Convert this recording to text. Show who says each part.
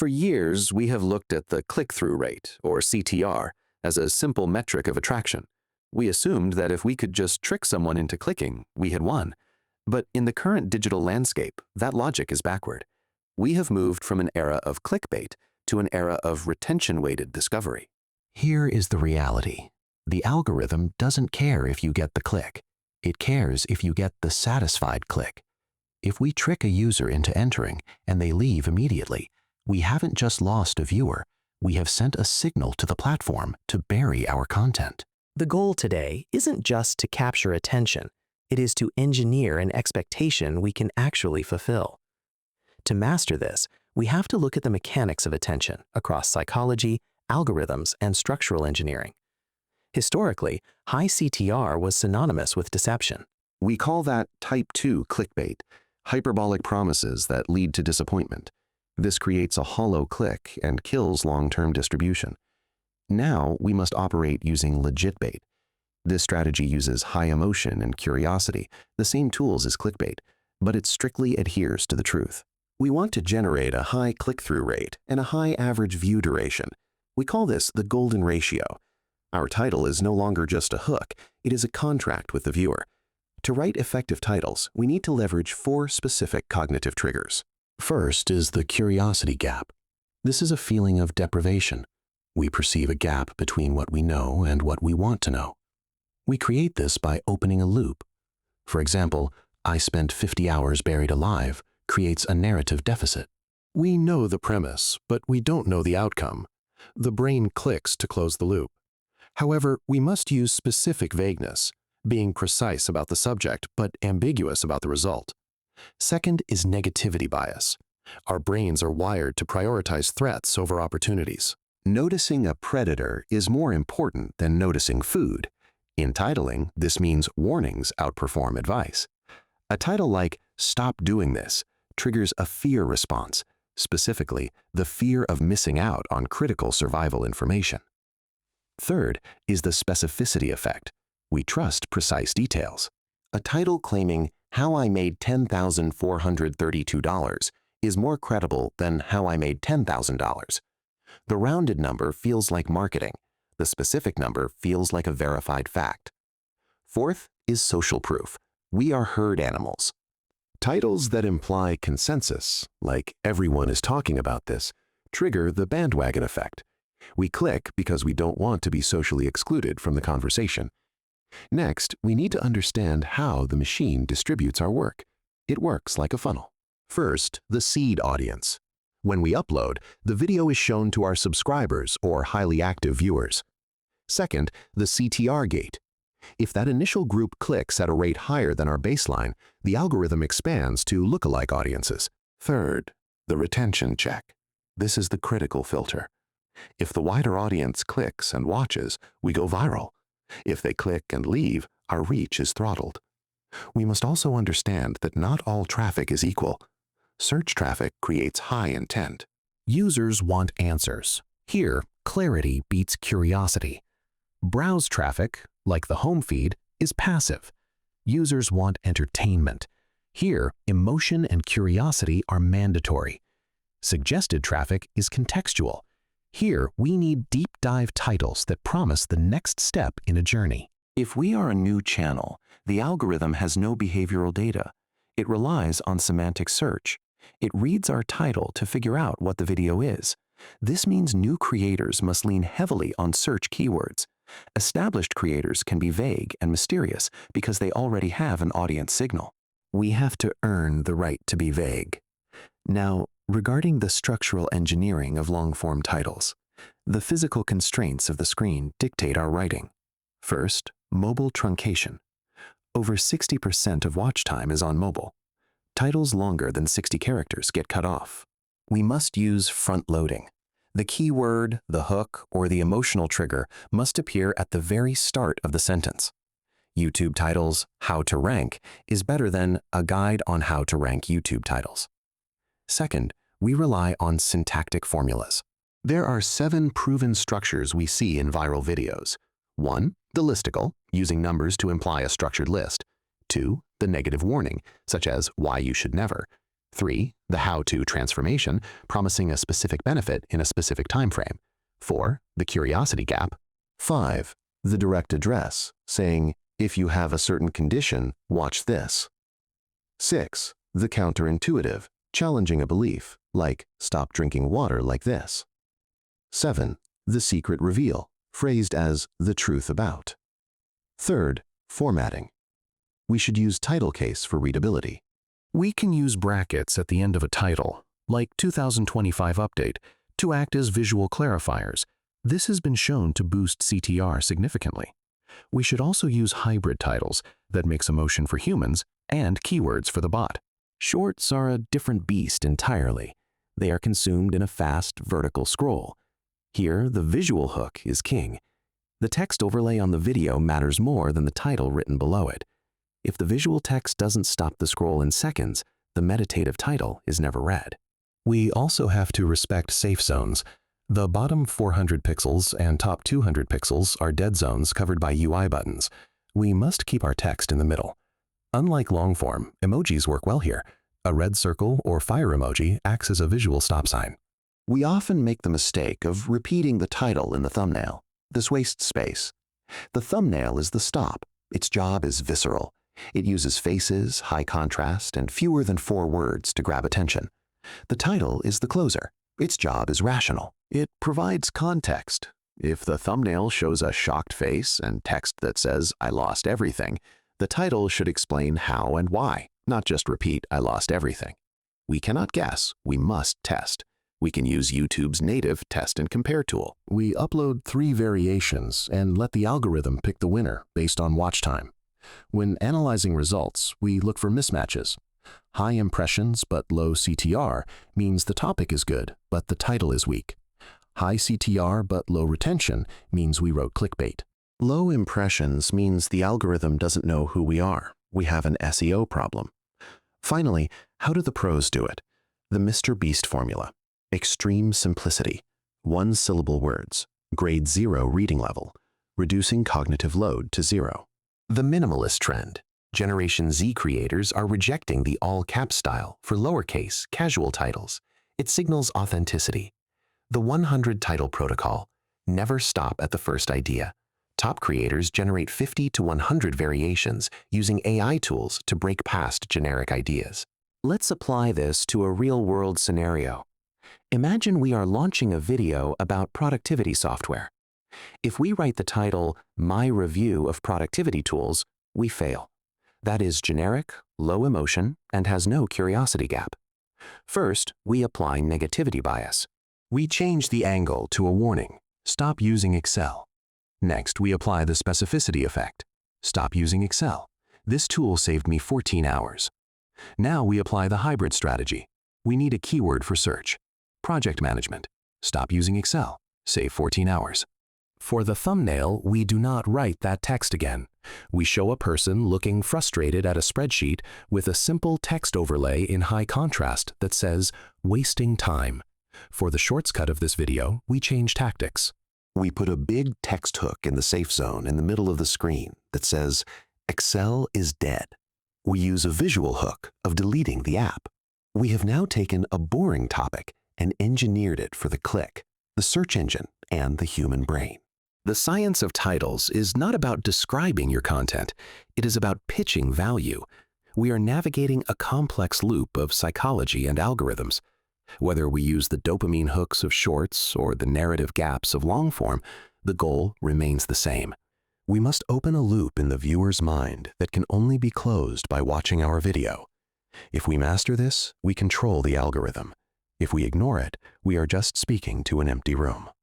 Speaker 1: For years, we have looked at the click-through rate, or CTR, as a simple metric of attraction. We assumed that if we could just trick someone into clicking, we had won. But in the current digital landscape, that logic is backward. We have moved from an era of clickbait to an era of retention-weighted discovery.
Speaker 2: Here is the reality. The algorithm doesn't care if you get the click. It cares if you get the satisfied click. If we trick a user into entering and they leave immediately, we haven't just lost a viewer, we have sent a signal to the platform to bury our content.
Speaker 3: The goal today isn't just to capture attention, it is to engineer an expectation we can actually fulfill. To master this, we have to look at the mechanics of attention across psychology, algorithms, and structural engineering. Historically, high CTR was synonymous with deception.
Speaker 1: We call that Type 2 clickbait, hyperbolic promises that lead to disappointment. This creates a hollow click and kills long-term distribution. Now we must operate using Legitbait. This strategy uses high emotion and curiosity, the same tools as clickbait, but it strictly adheres to the truth. We want to generate a high click-through rate and a high average view duration. We call this the golden ratio. Our title is no longer just a hook, it is a contract with the viewer. To write effective titles, we need to leverage 4 specific cognitive triggers.
Speaker 2: First is the curiosity gap. This is a feeling of deprivation. We perceive a gap between what we know and what we want to know. We create this by opening a loop. For example, I spent 50 hours buried alive creates a narrative deficit. We know the premise, but we don't know the outcome. The brain clicks to close the loop. However, we must use specific vagueness, being precise about the subject but ambiguous about the result. Second is negativity bias. Our brains are wired to prioritize threats over opportunities. Noticing a predator is more important than noticing food. In titling, this means warnings outperform advice. A title like "Stop Doing This" triggers a fear response, specifically the fear of missing out on critical survival information. Third is the specificity effect. We trust precise details. A title claiming "How I made $10,432" is more credible than "How I made $10,000." The rounded number feels like marketing. The specific number feels like a verified fact. Fourth is social proof. We are herd animals. Titles that imply consensus, like "everyone is talking about this," trigger the bandwagon effect. We click because we don't want to be socially excluded from the conversation. Next, we need to understand how the machine distributes our work. It works like a funnel. First, the seed audience. When we upload, the video is shown to our subscribers or highly active viewers. Second, the CTR gate. If that initial group clicks at a rate higher than our baseline, the algorithm expands to lookalike audiences. Third, the retention check. This is the critical filter. If the wider audience clicks and watches, we go viral. If they click and leave, our reach is throttled. We must also understand that not all traffic is equal. Search traffic creates high intent. Users want answers. Here, clarity beats curiosity. Browse traffic, like the home feed, is passive. Users want entertainment. Here, emotion and curiosity are mandatory. Suggested traffic is contextual. Here, we need deep dive titles that promise the next step in a journey. If we are a new channel, the algorithm has no behavioral data. It relies on semantic search. It reads our title to figure out what the video is. This means new creators must lean heavily on search keywords. Established creators can be vague and mysterious because they already have an audience signal. We have to earn the right to be vague. Now, regarding the structural engineering of long-form titles, the physical constraints of the screen dictate our writing. First, mobile truncation. Over 60% of watch time is on mobile. Titles longer than 60 characters get cut off. We must use front-loading. The keyword, the hook, or the emotional trigger must appear at the very start of the sentence. YouTube titles, "How to Rank," is better than "A Guide on How to Rank YouTube Titles." Second, we rely on syntactic formulas. There are 7 proven structures we see in viral videos. 1. The listicle, using numbers to imply a structured list. 2. The negative warning, such as "Why you should never." 3. The how-to transformation, promising a specific benefit in a specific time frame. 4. The curiosity gap. 5. The direct address, saying, if you have a certain condition, watch this. 6. The counterintuitive, challenging a belief, like stop drinking water like this. 7. The secret reveal, phrased as the truth about. 3. Formatting. We should use title case for readability.
Speaker 1: We can use brackets at the end of a title, like 2025 update, to act as visual clarifiers. This has been shown to boost CTR significantly. We should also use hybrid titles that mix emotion for humans and keywords for the bot.
Speaker 3: Shorts are a different beast entirely. They are consumed in a fast vertical scroll. Here, the visual hook is king. The text overlay on the video matters more than the title written below it. If the visual text doesn't stop the scroll in seconds, the meditative title is never read.
Speaker 1: We also have to respect safe zones. The bottom 400 pixels and top 200 pixels are dead zones covered by UI buttons. We must keep our text in the middle. Unlike long-form, emojis work well here. A red circle or fire emoji acts as a visual stop sign.
Speaker 2: We often make the mistake of repeating the title in the thumbnail. This wastes space. The thumbnail is the stop. Its job is visceral. It uses faces, high contrast, and fewer than 4 words to grab attention. The title is the closer. Its job is rational. It provides context. If the thumbnail shows a shocked face and text that says, "I lost everything," the title should explain how and why, not just repeat, "I lost everything." We cannot guess. We must test. We can use YouTube's native test and compare tool.
Speaker 1: We upload 3 variations and let the algorithm pick the winner based on watch time. When analyzing results, we look for mismatches. High impressions but low CTR means the topic is good, but the title is weak. High CTR but low retention means we wrote clickbait.
Speaker 2: Low impressions means the algorithm doesn't know who we are. We have an SEO problem. Finally, how do the pros do it? The Mr. Beast formula. Extreme simplicity. 1-syllable words. Grade 0 reading level. Reducing cognitive load to 0.
Speaker 3: The minimalist trend. Generation Z creators are rejecting the all-caps style for lowercase, casual titles. It signals authenticity. The 100 title protocol. Never stop at the first idea. Top creators generate 50 to 100 variations using AI tools to break past generic ideas. Let's apply this to a real-world scenario. Imagine we are launching a video about productivity software. If we write the title, "My Review of Productivity Tools," we fail. That is generic, low emotion, and has no curiosity gap. First, we apply negativity bias. We change the angle to a warning. Stop using Excel. Next, we apply the specificity effect. Stop using Excel. This tool saved me 14 hours. Now we apply the hybrid strategy. We need a keyword for search. Project management. Stop using Excel. Save 14 hours. For the thumbnail, we do not write that text again. We show a person looking frustrated at a spreadsheet with a simple text overlay in high contrast that says, "Wasting time." For the shorts cut of this video, we change tactics.
Speaker 2: We put a big text hook in the safe zone in the middle of the screen that says, "Excel is dead." We use a visual hook of deleting the app. We have now taken a boring topic and engineered it for the click, the search engine, and the human brain.
Speaker 3: The science of titles is not about describing your content. It is about pitching value. We are navigating a complex loop of psychology and algorithms. Whether we use the dopamine hooks of shorts or the narrative gaps of long form, the goal remains the same. We must open a loop in the viewer's mind that can only be closed by watching our video. If we master this, we control the algorithm. If we ignore it, we are just speaking to an empty room.